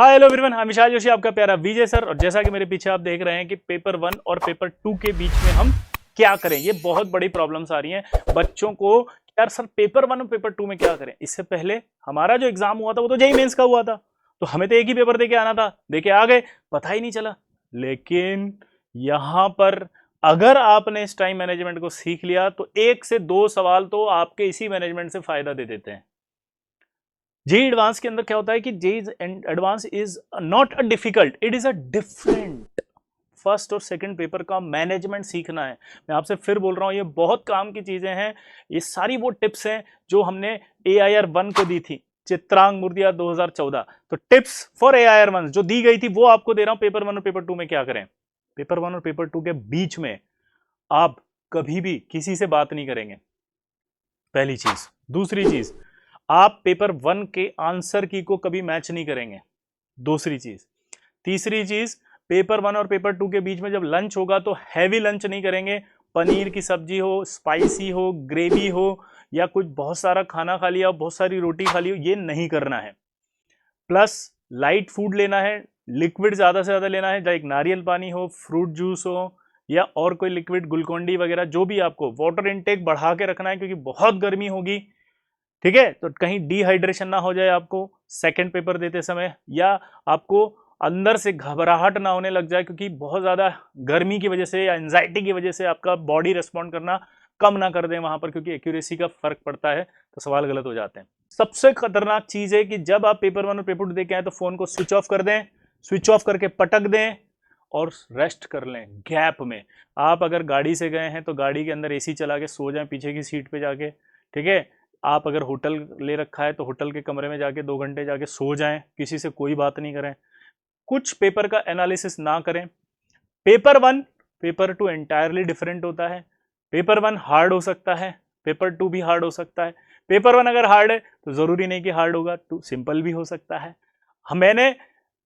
Hi hello everyone, हम विशाल जोशी, आपका प्यारा विजय सर। और जैसा कि मेरे पीछे आप देख रहे हैं कि पेपर 1 और पेपर 2 के बीच में हम क्या करें, ये बहुत बड़ी प्रॉब्लम्स आ रही हैं बच्चों को। यार सर, पेपर 1 और पेपर 2 में क्या करें? इससे पहले हमारा जो एग्जाम हुआ था वो तो जेईई मेंस का हुआ था, तो हमें तो एक ही पेपर देके आना था, देके आ गए, पता ही नहीं चला। लेकिन यहां पर अगर आपने इस टाइम मैनेजमेंट को सीख लिया तो 1 से 2 सवाल तो आपके इसी मैनेजमेंट से फायदा दे देते हैं। जेई एडवांस के अंदर क्या होता है कि JEE advance is not a difficult, it is a different. First और सेकंड पेपर का मैनेजमेंट सीखना है। मैं आपसे फिर बोल रहा हूं, ये बहुत काम की चीजें हैं। ये सारी वो टिप्स हैं जो हमने AIR 1 को दी थी, चित्रांग मुर्दिया 2014। तो टिप्स फॉर AIR 1 जो दी गई थी वो आपको दे रहा हूं। पेपर 1 और पेपर 2 में क्या करें? पेपर 1 और पेपर 2 के बीच में आप कभी भी किसी से बात नहीं करेंगे, पहली चीज। दूसरी चीज, आप पेपर 1 के आंसर की को कभी मैच नहीं करेंगे, दूसरी चीज। तीसरी चीज, पेपर 1 और पेपर 2 के बीच में जब लंच होगा तो हैवी लंच नहीं करेंगे। पनीर की सब्जी हो, स्पाइसी हो, ग्रेवी हो, या कुछ बहुत सारा खाना खा लिया, बहुत सारी रोटी खा ली हो, ये नहीं करना है। प्लस लाइट फूड लेना है, लिक्विड ज्यादा से ज्यादा लेना है, लाइक नारियल पानी हो, फ्रूट जूस हो, या और कोई लिक्विड, ग्लूकोन डी वगैरह, जो भी आपको। वाटर इनटेक बढ़ा के रखना है क्योंकि बहुत गर्मी होगी, ठीक है? तो कहीं डिहाइड्रेशन ना हो जाए आपको सेकंड पेपर देते समय, या आपको अंदर से घबराहट ना होने लग जाए क्योंकि बहुत ज्यादा गर्मी की वजह से या एंजाइटी की वजह से आपका बॉडी रिस्पॉन्ड करना कम ना कर दें वहां पर, क्योंकि एक्यूरेसी का फर्क पड़ता है तो सवाल गलत हो जाते हैं। सबसे खतरनाक चीज है कि जब आप पेपर 1 और पेपर 2 देके आए तो फोन को स्विच ऑफ कर दें, स्विच ऑफ करके पटक दें और रेस्ट कर लें गैप में। आप अगर गाड़ी से गए हैं तो गाड़ी के अंदर AC चला के सो जाएं पीछे की सीट पे जाके, ठीक है? आप अगर होटल ले रखा है तो होटल के कमरे में जाके 2 घंटे जाके सो जाएं, किसी से कोई बात नहीं करें, कुछ पेपर का एनालिसिस ना करें। पेपर 1 पेपर 2 एंटायरली डिफरेंट होता है। पेपर 1 हार्ड हो सकता है, पेपर 2 भी हार्ड हो सकता है। पेपर 1 अगर हार्ड है तो जरूरी नहीं कि हार्ड होगा, 2 सिंपल भी हो सकता है। मैंने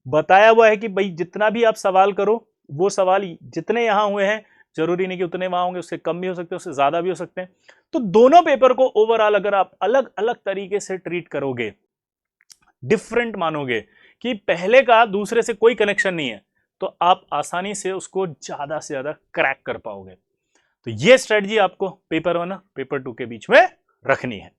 बताया हुआ है कि भाई जितना भी आप सवाल करो, वो सवाल जितने यहां हुए हैं जरूरी नहीं कि उतने वहां होंगे, उससे कम भी हो सकते हैं, उससे ज्यादा भी हो सकते हैं। तो दोनों पेपर को ओवरऑल अगर आप अलग अलग तरीके से ट्रीट करोगे, डिफरेंट मानोगे कि पहले का दूसरे से कोई कनेक्शन नहीं है, तो आप आसानी से उसको ज्यादा से ज्यादा क्रैक कर पाओगे। तो ये स्ट्रेटजी आपको पेपर 1 पेपर 2 के बीच में रखनी है।